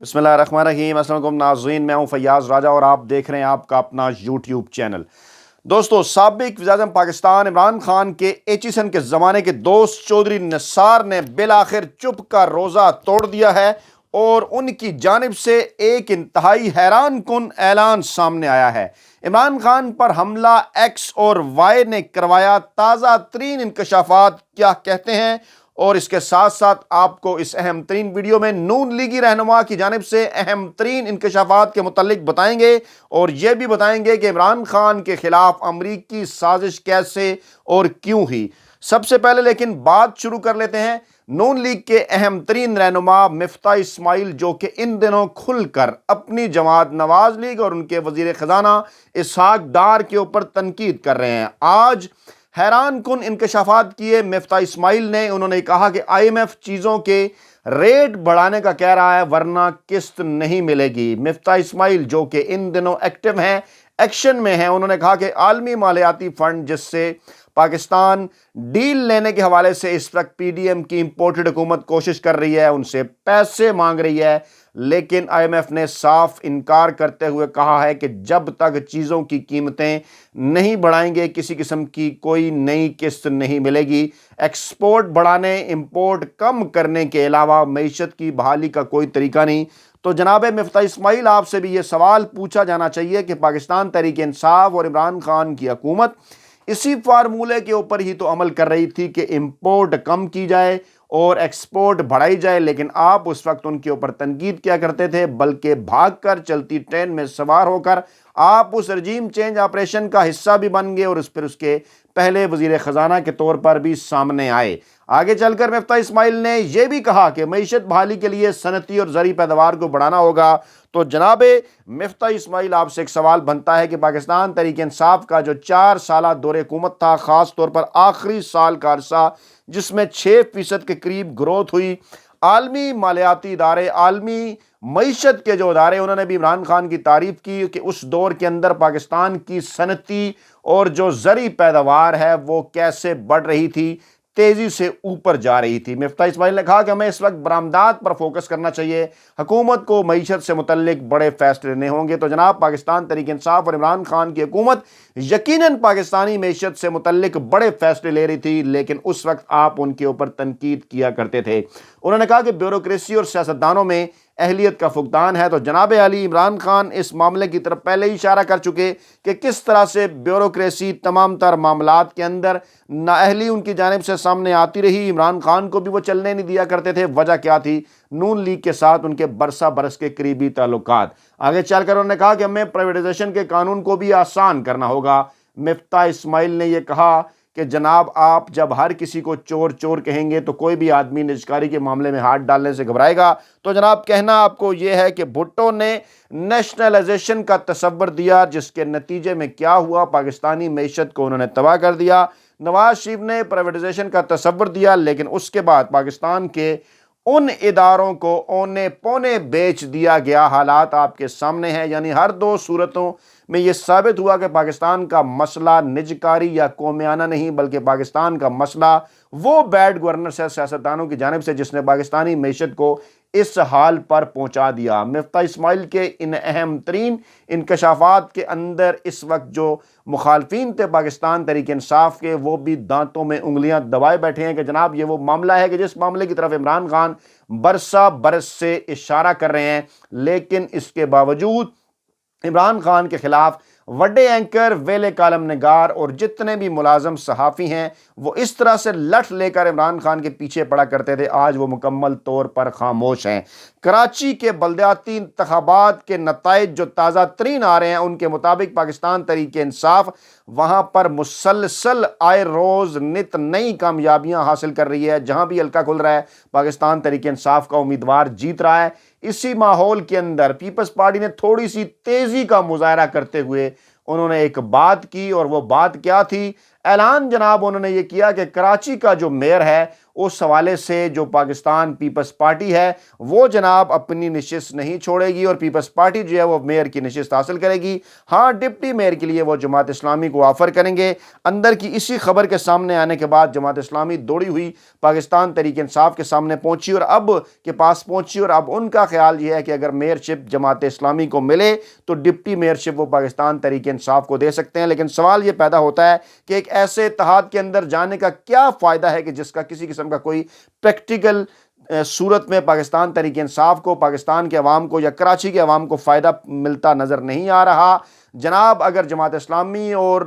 بسم اللہ الرحمن الرحیم۔ السلام علیکم ناظرین، میں ہوں فیاض راجہ اور آپ دیکھ رہے ہیں آپ کا اپنا یوٹیوب چینل۔ دوستو، سابق وزیر اعظم پاکستان عمران خان کے ایچیسن کے زمانے کے دوست چودھری نثار نے بالآخر چپ کا روزہ توڑ دیا ہے اور ان کی جانب سے ایک انتہائی حیران کن اعلان سامنے آیا ہے۔ عمران خان پر حملہ ایکس اور وائی نے کروایا، تازہ ترین انکشافات کیا کہتے ہیں، اور اس کے ساتھ ساتھ آپ کو اس اہم ترین ویڈیو میں نون لیگی رہنما کی جانب سے اہم ترین انکشافات کے متعلق بتائیں گے، اور یہ بھی بتائیں گے کہ عمران خان کے خلاف امریکی سازش کیسے اور کیوں ہوئی۔ سب سے پہلے لیکن بات شروع کر لیتے ہیں نون لیگ کے اہم ترین رہنما مفتاح اسماعیل، جو کہ ان دنوں کھل کر اپنی جماعت نواز لیگ اور ان کے وزیر خزانہ اسحاق ڈار کے اوپر تنقید کر رہے ہیں۔ آج حیران کن انکشافات کیے مفتاح اسماعیل نے۔ انہوں نے کہا کہ آئی ایم ایف چیزوں کے ریٹ بڑھانے کا کہہ رہا ہے ورنہ قسط نہیں ملے گی۔ مفتاح اسماعیل جو کہ ان دنوں ایکٹیو ہیں، ایکشن میں ہیں، انہوں نے کہا کہ عالمی مالیاتی فنڈ جس سے پاکستان ڈیل لینے کے حوالے سے اس وقت پی ڈی ایم کی امپورٹڈ حکومت کوشش کر رہی ہے، ان سے پیسے مانگ رہی ہے، لیکن آئی ایم ایف نے صاف انکار کرتے ہوئے کہا ہے کہ جب تک چیزوں کی قیمتیں نہیں بڑھائیں گے کسی قسم کی کوئی نئی قسط نہیں ملے گی۔ ایکسپورٹ بڑھانے، امپورٹ کم کرنے کے علاوہ معیشت کی بحالی کا کوئی طریقہ نہیں۔ تو جناب مفتاح اسماعیل، آپ سے بھی یہ سوال پوچھا جانا چاہیے کہ پاکستان تحریک انصاف اور عمران خان کی حکومت اسی فارمولے کے اوپر ہی تو عمل کر رہی تھی کہ امپورٹ کم کی جائے اور ایکسپورٹ بڑھائی جائے، لیکن آپ اس وقت ان کے اوپر تنقید کیا کرتے تھے، بلکہ بھاگ کر چلتی ٹرین میں سوار ہو کر آپ اس رجیم چینج آپریشن کا حصہ بھی بن گئے اور اس کے پہلے وزیر خزانہ کے طور پر بھی سامنے آئے۔ آگے چل کر مفتاح اسماعیل نے یہ بھی کہا کہ معیشت بحالی کے لیے صنعتی اور زرعی پیداوار کو بڑھانا ہوگا۔ تو جناب مفتاح اسماعیل، آپ سے ایک سوال بنتا ہے کہ پاکستان تحریک انصاف کا جو 4 سالہ دور حکومت تھا، خاص طور پر آخری سال کا عرصہ جس میں 6% کے قریب گروتھ ہوئی، عالمی مالیاتی ادارے، عالمی معیشت کے جو ادارے، انہوں نے بھی عمران خان کی تعریف کی کہ اس دور کے اندر پاکستان کی صنعتی اور جو زرعی پیداوار ہے وہ کیسے بڑھ رہی تھی، تیزی سے اوپر جا رہی تھی۔ مفتاح اسماعیل نے کہا کہ ہمیں اس وقت برآمدات پر فوکس کرنا چاہیے، حکومت کو معیشت سے متعلق بڑے فیصلے لینے ہوں گے۔ تو جناب، پاکستان تحریک انصاف اور عمران خان کی حکومت یقیناً پاکستانی معیشت سے متعلق بڑے فیصلے لے رہی تھی، لیکن اس وقت آپ ان کے اوپر تنقید کیا کرتے تھے۔ انہوں نے کہا کہ بیوروکریسی اور سیاستدانوں میں اہلیت کا فقدان ہے۔ تو جناب علی، عمران خان اس معاملے کی طرف پہلے ہی اشارہ کر چکے کہ کس طرح سے بیوروکریسی تمام تر معاملات کے اندر نااہلی ان کی جانب سے سامنے آتی رہی۔ عمران خان کو بھی وہ چلنے نہیں دیا کرتے تھے۔ وجہ کیا تھی؟ نون لیگ کے ساتھ ان کے برسہ برس کے قریبی تعلقات۔ آگے چل کر انہوں نے کہا کہ ہمیں پرائیویٹائزیشن کے قانون کو بھی آسان کرنا ہوگا۔ مفتاح اسماعیل نے یہ کہا کہ جناب، آپ جب ہر کسی کو چور چور کہیں گے تو کوئی بھی آدمی نجکاری کے معاملے میں ہاتھ ڈالنے سے گھبرائے گا۔ تو جناب، کہنا آپ کو یہ ہے کہ بھٹو نے نیشنلائزیشن کا تصور دیا، جس کے نتیجے میں کیا ہوا؟ پاکستانی معیشت کو انہوں نے تباہ کر دیا۔ نواز شریف نے پرائیویٹائزیشن کا تصور دیا، لیکن اس کے بعد پاکستان کے ان اداروں کو اونے پونے بیچ دیا گیا۔ حالات آپ کے سامنے ہیں، یعنی ہر دو صورتوں میں یہ ثابت ہوا کہ پاکستان کا مسئلہ نجکاری یا قومیانہ نہیں، بلکہ پاکستان کا مسئلہ وہ بیڈ گورننس ہے سیاستدانوں کی جانب سے، جس نے پاکستانی معیشت کو اس حال پر پہنچا دیا۔ مفتاح اسماعیل کے ان اہم ترین انکشافات کے اندر اس وقت جو مخالفین تھے پاکستان تحریک انصاف کے، وہ بھی دانتوں میں انگلیاں دبائے بیٹھے ہیں کہ جناب، یہ وہ معاملہ ہے کہ جس معاملے کی طرف عمران خان برسہ برس سے اشارہ کر رہے ہیں، لیکن اس کے باوجود عمران خان کے خلاف وڈے اینکر، ویلے کالم نگار اور جتنے بھی ملازم صحافی ہیں، وہ اس طرح سے لٹھ لے کر عمران خان کے پیچھے پڑا کرتے تھے، آج وہ مکمل طور پر خاموش ہیں۔ کراچی کے بلدیاتی انتخابات کے نتائج جو تازہ ترین آ رہے ہیں، ان کے مطابق پاکستان تحریک انصاف وہاں پر مسلسل آئے روز نت نئی کامیابیاں حاصل کر رہی ہے۔ جہاں بھی حلقہ کھل رہا ہے، پاکستان تحریک انصاف کا امیدوار جیت رہا ہے۔ اسی ماحول کے اندر پیپلز پارٹی نے تھوڑی سی تیزی کا مظاہرہ کرتے ہوئے انہوں نے ایک بات کی، اور وہ بات کیا تھی؟ اعلان جناب انہوں نے یہ کیا کہ کراچی کا جو میئر ہے اس حوالے سے جو پاکستان پیپلز پارٹی ہے وہ جناب اپنی نشست نہیں چھوڑے گی اور پیپلز پارٹی جو ہے وہ میئر کی نشست حاصل کرے گی. ہاں ڈپٹی میئر کے لیے وہ جماعت اسلامی کو آفر کریں گے. اندر کی اسی خبر کے سامنے آنے کے بعد جماعت اسلامی دوڑی ہوئی پاکستان تحریک انصاف کے سامنے پہنچی اور اب ان کا خیال یہ ہے کہ اگر میئر شپ جماعت اسلامی کو ملے تو ڈپٹی میئر شپ وہ پاکستان تحریک انصاف کو دے سکتے ہیں. لیکن سوال یہ پیدا ہوتا ہے کہ ایک ایسے اتحاد کے اندر جانے کا کیا فائدہ ہے کہ جس کا کسی قسم کا کوئی پریکٹیکل صورت میں پاکستان تحریک انصاف کو، پاکستان کے عوام کو یا کراچی کے عوام کو فائدہ ملتا نظر نہیں آ رہا. جناب اگر جماعت اسلامی اور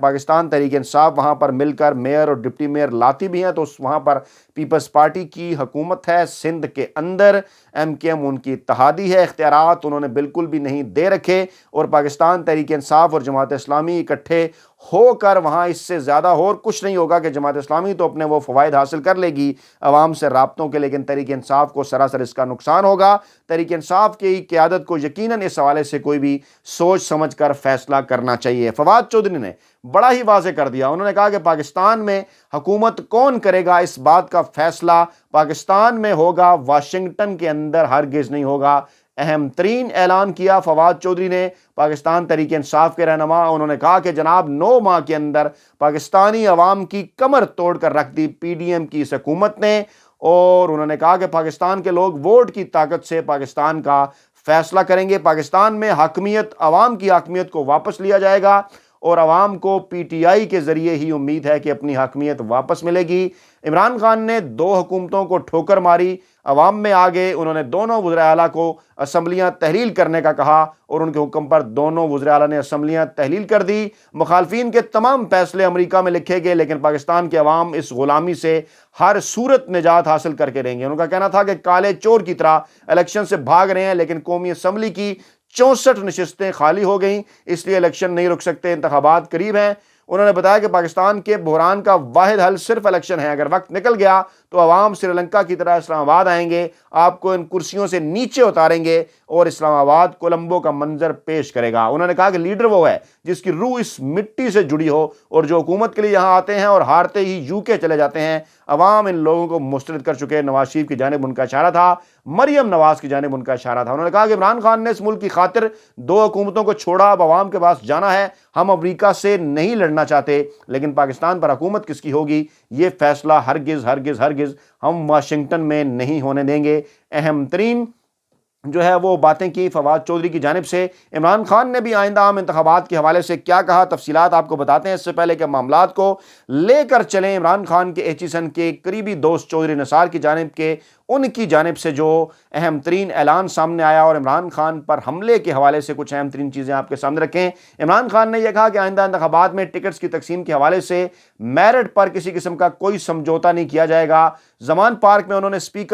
پاکستان تحریک انصاف وہاں پر مل کر میئر اور ڈپٹی میئر لاتی بھی ہیں تو وہاں پر پیپلز پارٹی کی حکومت ہے سندھ کے اندر، MKM ان کی اتحادی ہے، اختیارات انہوں نے بالکل بھی نہیں دے رکھے اور پاکستان تحریک انصاف اور جماعت اسلامی اکٹھے ہو کر وہاں اس سے زیادہ اور کچھ نہیں ہوگا کہ جماعت اسلامی تو اپنے وہ فوائد حاصل کر لے گی عوام سے رابطوں کے، لیکن تحریک انصاف کو سراسر اس کا نقصان ہوگا. تحریک انصاف کی قیادت کو یقیناً اس حوالے سے کوئی بھی سوچ سمجھ کر فیصلہ کرنا چاہیے. فواد چودھری نے بڑا ہی واضح کر دیا، انہوں نے کہا کہ پاکستان میں حکومت کون کرے گا اس بات کا فیصلہ پاکستان میں ہوگا، واشنگٹن کے اندر ہرگز نہیں ہوگا. اہم ترین اعلان کیا فواد چودھری نے، پاکستان تحریک انصاف کے رہنما. انہوں نے کہا کہ جناب 9 ماہ کے اندر پاکستانی عوام کی کمر توڑ کر رکھ دی PDM کی اس حکومت نے، اور انہوں نے کہا کہ پاکستان کے لوگ ووٹ کی طاقت سے پاکستان کا فیصلہ کریں گے. پاکستان میں حاکمیت، عوام کی حاکمیت کو واپس لیا جائے گا اور عوام کو PTI کے ذریعے ہی امید ہے کہ اپنی حاکمیت واپس ملے گی. عمران خان نے 2 حکومتوں کو ٹھوکر ماری، عوام میں آگے انہوں نے دونوں وزراء اعلیٰ کو اسمبلیاں تحلیل کرنے کا کہا اور ان کے حکم پر دونوں وزراء اعلیٰ نے اسمبلیاں تحلیل کر دی. مخالفین کے تمام فیصلے امریکہ میں لکھے گئے لیکن پاکستان کے عوام اس غلامی سے ہر صورت نجات حاصل کر کے رہیں گے. ان کا کہنا تھا کہ کالے چور کی طرح الیکشن سے بھاگ رہے ہیں لیکن قومی اسمبلی کی 64 نشستیں خالی ہو گئیں، اس لیے الیکشن نہیں رک سکتے، انتخابات قریب ہیں. انہوں نے بتایا کہ پاکستان کے بحران کا واحد حل صرف الیکشن ہے. اگر وقت نکل گیا تو عوام سری لنکا کی طرح اسلام آباد آئیں گے، آپ کو ان کرسیوں سے نیچے اتاریں گے اور اسلام آباد کولمبو کا منظر پیش کرے گا. انہوں نے کہا کہ لیڈر وہ ہے جس کی روح اس مٹی سے جڑی ہو اور جو حکومت کے لیے یہاں آتے ہیں اور ہارتے ہی UK چلے جاتے ہیں. عوام ان لوگوں کو مسترد کر چکے. نواز شریف کی جانب ان کا اشارہ تھا، مریم نواز کی جانب ان کا اشارہ تھا. انہوں نے کہا کہ عمران خان نے اس ملک کی خاطر 2 حکومتوں کو چھوڑا، اب عوام کے پاس جانا ہے. ہم امریکہ سے نہیں لڑنا چاہتے لیکن پاکستان پر حکومت کس کی ہوگی یہ فیصلہ ہرگز ہرگز ہرگز ہم واشنگٹن میں نہیں ہونے دیں گے. اہم ترین جو ہے وہ باتیں کی فواد چودھری کی جانب سے. عمران خان نے بھی آئندہ عام انتخابات کے حوالے سے کیا کہا، تفصیلات آپ کو بتاتے ہیں. اس سے پہلے کہ معاملات کو لے کر چلیں، عمران خان کے ایچیسن کے قریبی دوست چودھری نثار کی جانب کے ان کی جانب سے جو اہم ترین اعلان سامنے آیا اور عمران خان پر حملے کے حوالے سے کچھ اہم ترین چیزیں آپ کے سامنے رکھیں. عمران خان نے یہ کہا کہ آئندہ انتخابات میں ٹکٹس کی تقسیم کے حوالے سے میرٹ پر کسی قسم کا کوئی سمجھوتا نہیں کیا جائے گا. زمان پارک میں انہوں نے سابق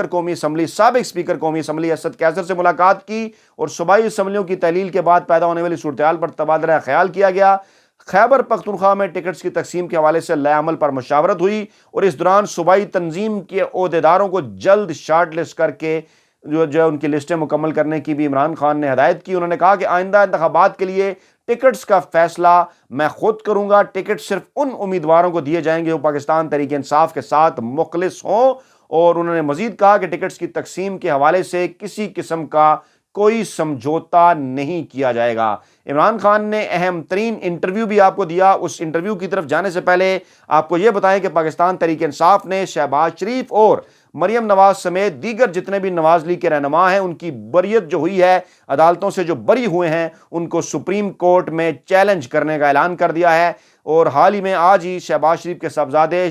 اسپیکر قومی اسمبلی اسد قیصر سے ملاقات کی اور صوبائی اسمبلیوں کی تحلیل کے بعد پیدا ہونے والی صورتحال پر تبادلہ خیال کیا گیا. خیبر پختونخوا میں ٹکٹس کی تقسیم کے حوالے سے لائے عمل پر مشاورت ہوئی اور اس دوران صوبائی تنظیم کے عہدیداروں کو جلد شارٹ لسٹ کر کے جو ان کی لسٹیں مکمل کرنے کی بھی عمران خان نے ہدایت کی. انہوں نے کہا کہ آئندہ انتخابات کے لیے ٹکٹس کا فیصلہ میں خود کروں گا. ٹکٹ صرف ان امیدواروں کو دیے جائیں گے جو پاکستان تحریک انصاف کے ساتھ مخلص ہوں. اور انہوں نے مزید کہا کہ ٹکٹس کی تقسیم کے حوالے سے کسی قسم کا کوئی سمجھوتا نہیں کیا جائے گا. عمران خان نے اہم ترین انٹرویو بھی آپ کو دیا. اس انٹرویو کی طرف جانے سے پہلے آپ کو یہ بتائیں کہ پاکستان تحریک انصاف نے شہباز شریف اور مریم نواز سمیت دیگر جتنے بھی نواز لیگ کے رہنما ہیں ان کی بریت جو ہوئی ہے، عدالتوں سے جو بری ہوئے ہیں، ان کو سپریم کورٹ میں چیلنج کرنے کا اعلان کر دیا ہے. اور حال ہی میں آج ہی شہباز شریف کے صاحبزادے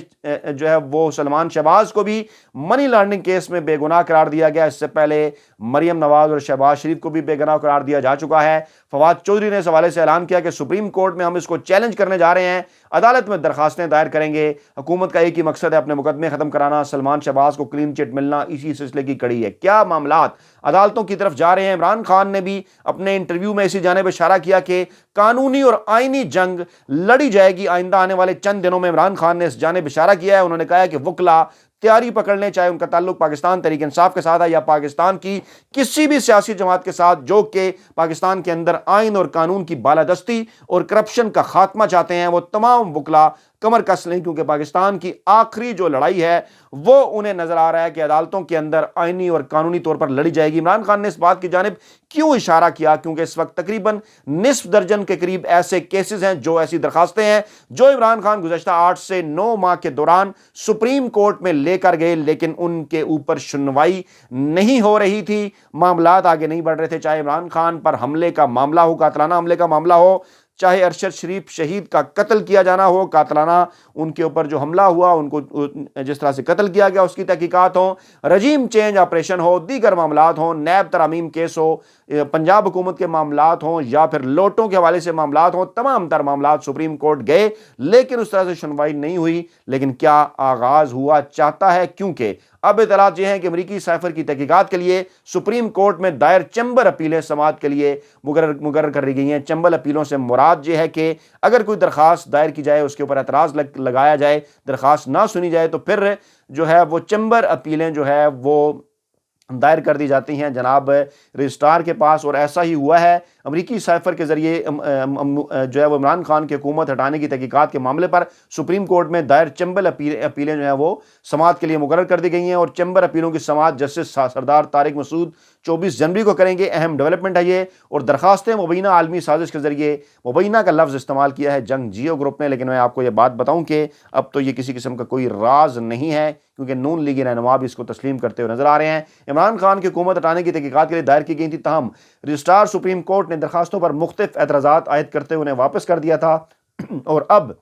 جو ہے وہ سلمان شہباز کو بھی منی لانڈرنگ کیس میں بے گناہ قرار دیا گیا. اس سے پہلے مریم نواز اور شہباز شریف کو بھی بے گناہ قرار دیا جا چکا ہے. فواد چودھری نے اس حوالے سے اعلان کیا کہ سپریم کورٹ میں ہم اس کو چیلنج کرنے جا رہے ہیں، عدالت میں درخواستیں دائر کریں گے. حکومت کا ایک ہی مقصد ہے اپنے مقدمے ختم کرانا. سلمان شہباز کو کلین چٹ ملنا اسی سلسلے کی کڑی ہے. کیا معاملات عدالتوں کی طرف جا رہے ہیں. عمران خان نے بھی اپنے انٹرویو میں اسی جانب اشارہ کیا کہ قانونی اور آئینی جنگ لڑی جائے گی آئندہ آنے والے چند دنوں میں. عمران خان نے اس جانب اشارہ کیا ہے. انہوں نے کہا کہ وکلا تیاری پکڑ لیں، چاہے ان کا تعلق پاکستان تحریک انصاف کے ساتھ ہے یا پاکستان کی کسی بھی سیاسی جماعت کے ساتھ جو کہ پاکستان کے اندر آئین اور قانون کی بالادستی اور کرپشن کا خاتمہ چاہتے ہیں. وہ تمام وکلا کمر کس لیں، کیونکہ پاکستان کی آخری جو لڑائی ہے وہ انہیں نظر آ رہا ہے کہ عدالتوں کے اندر آئینی اور قانونی طور پر لڑی جائے گی۔ عمران خان نے اس بات کی جانب کیوں اشارہ کیا؟ کیونکہ اس وقت تقریباً نصف درجن کے قریب ایسے کیسز ہیں، جو ایسی درخواستیں ہیں جو عمران خان گزشتہ 8 سے 9 ماہ کے دوران سپریم کورٹ میں لے کر گئے، لیکن ان کے اوپر سنوائی نہیں ہو رہی تھی، معاملات آگے نہیں بڑھ رہے تھے۔ چاہے عمران خان پر حملے کا معاملہ ہو، قاتلانہ حملے کا معاملہ ہو، چاہے ارشد شریف شہید کا قتل کیا جانا ہو، قاتلانہ ان کے اوپر جو حملہ ہوا، ان کو جس طرح سے قتل کیا گیا اس کی تحقیقات ہوں، رجیم چینج آپریشن ہو، دیگر معاملات ہوں، نیب ترامیم کیس ہو، پنجاب حکومت کے معاملات ہوں، یا پھر لوٹوں کے حوالے سے معاملات ہوں، تمام تر معاملات سپریم کورٹ گئے لیکن اس طرح سے سنوائی نہیں ہوئی۔ لیکن کیا آغاز ہوا چاہتا ہے، کیونکہ اب اطلاعات یہ ہیں کہ امریکی سائفر کی تحقیقات کے لیے سپریم کورٹ میں دائر چیمبر اپیلیں سماعت کے لیے مقرر کر دی گئی ہیں۔ چیمبر اپیلوں سے مراد یہ ہے کہ اگر کوئی درخواست دائر کی جائے، اس کے اوپر اعتراض لگایا جائے، درخواست نہ سنی جائے، تو پھر جو ہے وہ چیمبر اپیلیں جو ہے وہ دائر کر دی جاتی ہیں جناب رجسٹرار کے پاس۔ اور ایسا ہی ہوا ہے، امریکی سائفر کے ذریعے جو ہے وہ عمران خان کی حکومت ہٹانے کی تحقیقات کے معاملے پر سپریم کورٹ میں دائر چیمبر اپیلیں جو ہیں وہ سماعت کے لیے مقرر کر دی گئی ہیں، اور چیمبر اپیلوں کی سماعت جسٹس سردار طارق مسعود 24 جنوری کو کریں گے۔ اہم ڈیولپمنٹ ہے یہ، اور درخواستیں مبینہ عالمی سازش کے ذریعے، مبینہ کا لفظ استعمال کیا ہے جنگ جیو گروپ نے، لیکن میں آپ کو یہ بات بتاؤں کہ اب تو یہ کسی قسم کا کوئی راز نہیں ہے، کیونکہ نون لیگی رہنما بھی اس کو تسلیم کرتے ہوئے نظر آ رہے ہیں۔ عمران خان کی حکومت ہٹانے کی تحقیقات کے لیے دائر کی گئی تھی، تاہم رجسٹرار سپریم کورٹ نے درخواستوں پر مختلف اعتراضات عائد کرتے ہوئے انہیں واپس کر دیا تھا، اور اب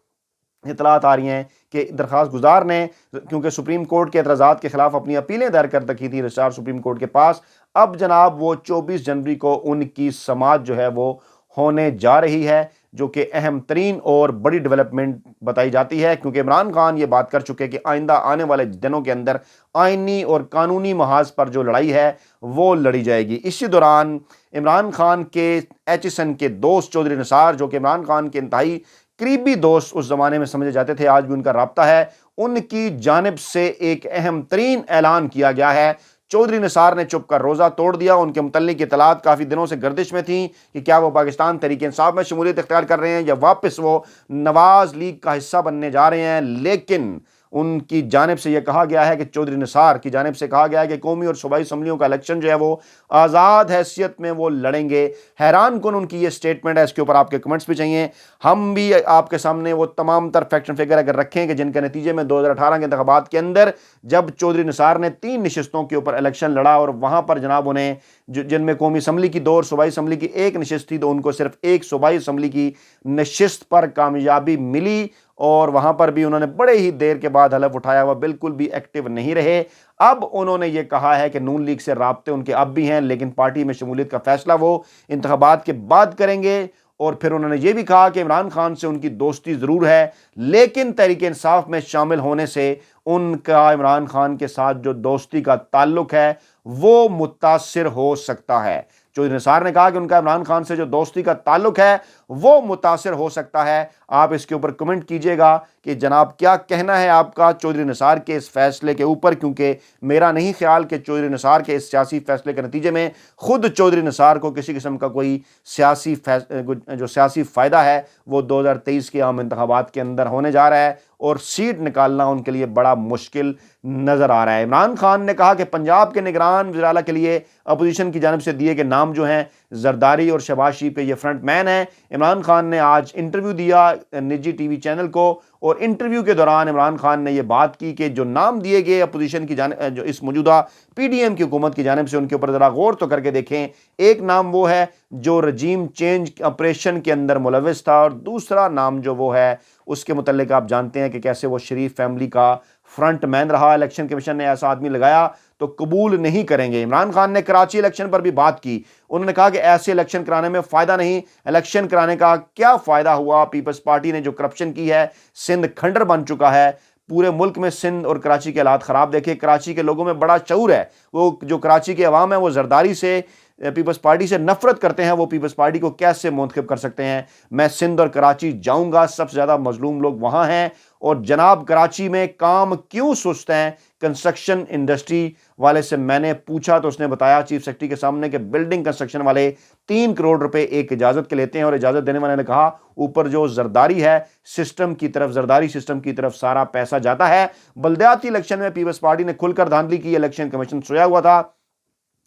اطلاعات آ رہی ہیں کہ درخواست گزار نے، کیونکہ سپریم کورٹ کے اعتراضات کے خلاف اپنی اپیلیں دائر کر رکھی تھی رجسٹرار سپریم کورٹ کے پاس، اب جناب وہ 24 جنوری کو ان کی سماعت جو ہے وہ ہونے جا رہی ہے، جو کہ اہم ترین اور بڑی ڈیولپمنٹ بتائی جاتی ہے، کیونکہ عمران خان یہ بات کر چکے کہ آئندہ آنے والے دنوں کے اندر آئینی اور قانونی محاذ پر جو لڑائی ہے وہ لڑی جائے گی۔ اسی دوران عمران خان کے ایچسن کے دوست چودھری نثار، جو کہ عمران خان کے انتہائی قریبی دوست اس زمانے میں سمجھے جاتے تھے، آج بھی ان کا رابطہ ہے، ان کی جانب سے ایک اہم ترین اعلان کیا گیا ہے۔ چودھری نثار نے چپ کر روزہ توڑ دیا، ان کے متعلق اطلاعات کافی دنوں سے گردش میں تھیں کہ کیا وہ پاکستان تحریک انصاف میں شمولیت اختیار کر رہے ہیں یا واپس وہ نواز لیگ کا حصہ بننے جا رہے ہیں، لیکن ان کی جانب سے یہ کہا گیا ہے کہ چودھری نثار کی جانب سے کہا گیا ہے کہ قومی اور صوبائی اسمبلیوں کا الیکشن جو ہے وہ آزاد حیثیت میں وہ لڑیں گے۔ حیران کن ان کی یہ سٹیٹمنٹ ہے، اس کے اوپر آپ کے کمنٹس بھی چاہیے، ہم بھی آپ کے سامنے وہ تمام تر فیکٹ اینڈ فگر اگر رکھیں کہ جن کے نتیجے میں 2018 کے انتخابات کے اندر جب چودھری نثار نے 3 نشستوں کے اوپر الیکشن لڑا، اور وہاں پر جناب انہیں جن میں قومی اسمبلی کی 2 اور صوبائی اسمبلی کی 1 نشست تھی، تو ان کو صرف 1 صوبائی اسمبلی کی نشست پر کامیابی ملی، اور وہاں پر بھی انہوں نے بڑے ہی دیر کے بعد حلف اٹھایا ہوا، بالکل بھی ایکٹیو نہیں رہے۔ اب انہوں نے یہ کہا ہے کہ نون لیگ سے رابطے ان کے اب بھی ہیں، لیکن پارٹی میں شمولیت کا فیصلہ وہ انتخابات کے بعد کریں گے۔ اور پھر انہوں نے یہ بھی کہا کہ عمران خان سے ان کی دوستی ضرور ہے، لیکن تحریک انصاف میں شامل ہونے سے ان کا عمران خان کے ساتھ جو دوستی کا تعلق ہے وہ متاثر ہو سکتا ہے۔ چودھری نثار نے کہا کہ ان کا عمران خان سے جو دوستی کا تعلق ہے وہ متاثر ہو سکتا ہے۔ آپ اس کے اوپر کمنٹ کیجئے گا کہ جناب کیا کہنا ہے آپ کا چودھری نثار کے اس فیصلے کے اوپر، کیونکہ میرا نہیں خیال کہ چودھری نثار کے اس سیاسی فیصلے کے نتیجے میں خود چودھری نثار کو کسی قسم کا کوئی سیاسی فائدہ ہے وہ 2023 کے عام انتخابات کے اندر ہونے جا رہا ہے، اور سیٹ نکالنا ان کے لیے بڑا مشکل نظر آ رہا ہے۔ عمران خان نے کہا کہ پنجاب کے نگران وزیر اعلیٰ کے لیے اپوزیشن کی جانب سے دیے گئے نام جو ہیں زرداری اور شہباز شریف کے یہ فرنٹ مین ہیں۔ عمران خان نے آج انٹرویو دیا نجی ٹی وی چینل کو، اور انٹرویو کے دوران عمران خان نے یہ بات کی کہ جو نام دیے گئے اپوزیشن کی جانب، جو اس موجودہ پی ڈی ایم کی حکومت کی جانب سے، ان کے اوپر ذرا غور تو کر کے دیکھیں۔ ایک نام وہ ہے جو رجیم چینج آپریشن کے اندر ملوث تھا، اور دوسرا نام جو وہ ہے اس کے متعلق آپ جانتے ہیں کہ کیسے وہ شریف فیملی کا فرنٹ مین رہا۔ الیکشن کمیشن نے ایسا آدمی لگایا تو قبول نہیں کریں گے۔ عمران خان نے کراچی الیکشن پر بھی بات کی، انہوں نے کہا کہ ایسے الیکشن کرانے میں فائدہ نہیں، الیکشن کرانے کا کیا فائدہ ہوا، پیپلز پارٹی نے جو کرپشن کی ہے، سندھ کھنڈر بن چکا ہے، پورے ملک میں سندھ اور کراچی کے حالات خراب دیکھے۔ کراچی کے لوگوں میں بڑا شعور ہے، وہ جو کراچی کے عوام ہیں وہ زرداری سے، پیپلز پارٹی سے نفرت کرتے ہیں، وہ پیپلز پارٹی کو کیسے منتخب کر سکتے ہیں؟ میں سندھ اور کراچی جاؤں گا، سب سے زیادہ مظلوم لوگ وہاں ہیں، اور جناب کراچی میں کام کیوں سست ہیں؟ کنسٹرکشن انڈسٹری والے سے میں نے پوچھا تو اس نے بتایا چیف سیکرٹری کے سامنے کہ بلڈنگ کنسٹرکشن والے 3 کروڑ روپے ایک اجازت کے لیتے ہیں، اور اجازت دینے والے نے کہا اوپر جو زرداری ہے سسٹم کی طرف، زرداری سسٹم کی طرف سارا پیسہ جاتا ہے۔ بلدیاتی الیکشن میں پیپلز پارٹی نے کھل کر دھاندلی کی، الیکشن کمیشن سویا ہوا تھا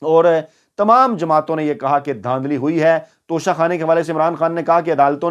اور تمام جماعتوں نے یہ کہا کہ دھاندلی ہوئی ہے۔ توشہ خانے کے حوالے سے عمران خان نے کہا کہ عدالت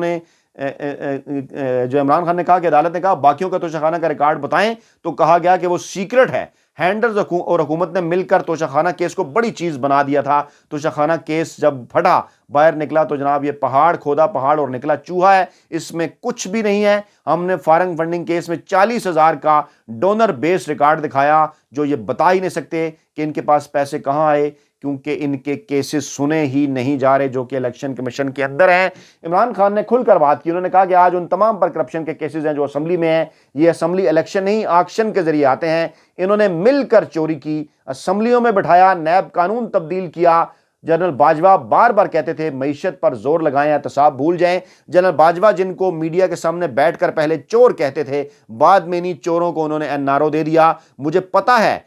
نے کہا باقیوں کا توشہ خانہ کا ریکارڈ بتائیں، تو کہا گیا کہ وہ سیکرٹ ہے۔ ہینڈرز اور حکومت نے مل کر توشہ خانہ کیس کو بڑی چیز بنا دیا تھا۔ توشہ خانہ کیس جب پھٹا باہر نکلا تو جناب یہ پہاڑ کھودا پہاڑ اور نکلا چوہا ہے، اس میں کچھ بھی نہیں ہے۔ ہم نے فارنگ فنڈنگ کیس میں 40,000 کا ڈونر بیس ریکارڈ دکھایا جو یہ بتا ہی نہیں سکتے کہ ان کے پاس پیسے کہاں آئے، کیونکہ ان کے کیسز سنے ہی نہیں جا رہے جو کہ الیکشن کمیشن کے اندر ہیں۔ عمران خان نے کھل کر بات کی، انہوں نے کہا کہ آج ان تمام پر کرپشن کے کیسز ہیں جو اسمبلی میں ہیں، یہ اسمبلی الیکشن نہیں آکشن کے ذریعے آتے ہیں، انہوں نے مل کر چوری کی، اسمبلیوں میں بٹھایا، نیب قانون تبدیل کیا۔ جنرل باجوہ بار بار کہتے تھے معیشت پر زور لگائیں، احتساب بھول جائیں۔ جنرل باجوہ جن کو میڈیا کے سامنے بیٹھ کر پہلے چور کہتے تھے، بعد میں انہی چوروں کو انہوں نے این آر او دے دیا۔ مجھے پتا ہے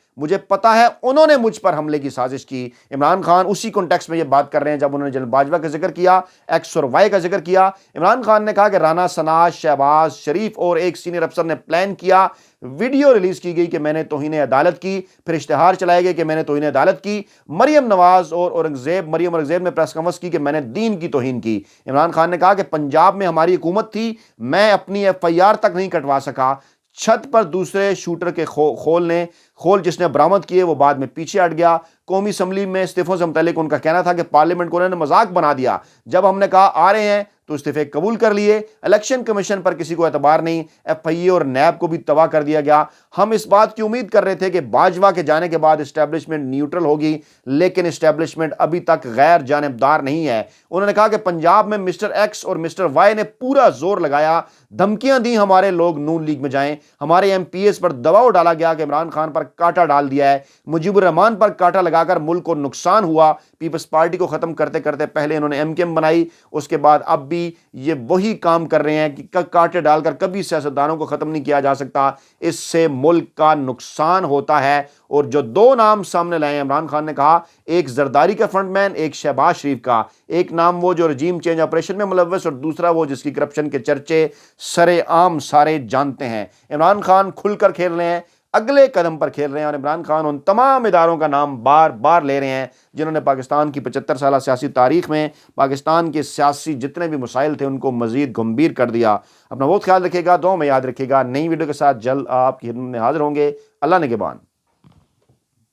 انہوں نے مجھ پر حملے کی سازش کی۔ عمران خان اسی کانٹیکسٹ میں یہ بات کر رہے ہیں جب انہوں نے جنرل باجوہ کا ذکر کیا، ایکس اور وائی کا ذکر کیا۔ عمران خان نے کہا کہ رانا ثنا، شہباز شریف اور ایک سینئر افسر نے پلان کیا، ویڈیو ریلیز کی گئی کہ میں نے توہین عدالت کی، پھر اشتہار چلائے گئے کہ میں نے توہین عدالت کی۔ مریم نواز اور اورنگزیب نے پریس کانفرنس کی کہ میں نے دین کی توہین کی۔ عمران خان نے کہا کہ پنجاب میں ہماری حکومت تھی، میں اپنی ایف آئی آر تک نہیں کٹوا سکا۔ چھت پر دوسرے شوٹر کے کھول جس نے برآمد کیے وہ بعد میں پیچھے ہٹ گیا۔ قومی اسمبلی میں استعفوں سے متعلق ان کا کہنا تھا کہ پارلیمنٹ کو انہوں نے مذاق بنا دیا، جب ہم نے کہا آ رہے ہیں تو استعفے قبول کر لیے۔ الیکشن کمیشن پر کسی کو اعتبار نہیں، ایف آئی اے اور نیب کو بھی تباہ کر دیا گیا۔ ہم اس بات کی امید کر رہے تھے کہ باجوہ کے جانے کے بعد اسٹیبلشمنٹ نیوٹرل ہوگی، لیکن اسٹیبلشمنٹ ابھی تک غیر جانبدار نہیں ہے۔ انہوں نے کہا کہ پنجاب میں مسٹر ایکس اور مسٹر وائی نے پورا زور لگایا، دھمکیاں دی ہمارے لوگ نون لیگ میں جائیں، ہمارے ایم پی ایس پر دباؤ ڈالا گیا کہ عمران خان پر کانٹا ڈال دیا ہے، مجیب الرحمان پر کانٹا لگا کر ملک کو نقصان ہوا۔ پیپلز پارٹی کو ختم کرتے کرتے پہلے انہوں نے ایم کیو ایم بنائی، اس کے بعد اب بھی یہ وہی کام کر رہے ہیں کہ کانٹے ڈال کر کبھی سیاستدانوں کو ختم نہیں کیا جا سکتا، اس سے ملک کا نقصان ہوتا ہے۔ اور جو 2 نام سامنے لائے عمران خان نے کہا، ایک زرداری کا فرنٹ مین، ایک شہباز شریف کا، ایک نام وہ جو رجیم چینج آپریشن میں ملوث اور دوسرا وہ جس کی کرپشن کے چرچے سرے عام سارے جانتے ہیں۔ عمران خان کھل کر کھیل رہے ہیں، اگلے قدم پر کھیل رہے ہیں، اور عمران خان ان تمام اداروں کا نام بار بار لے رہے ہیں جنہوں نے پاکستان کی 75 سالہ سیاسی تاریخ میں پاکستان کے سیاسی جتنے بھی مسائل تھے ان کو مزید گمبھیر کر دیا۔ اپنا بہت خیال رکھیے گا، دعاؤں میں یاد رکھیے گا۔ نئی ویڈیو کے ساتھ جلد آپ کی خدمت میں حاضر ہوں گے۔ اللہ نگہبان۔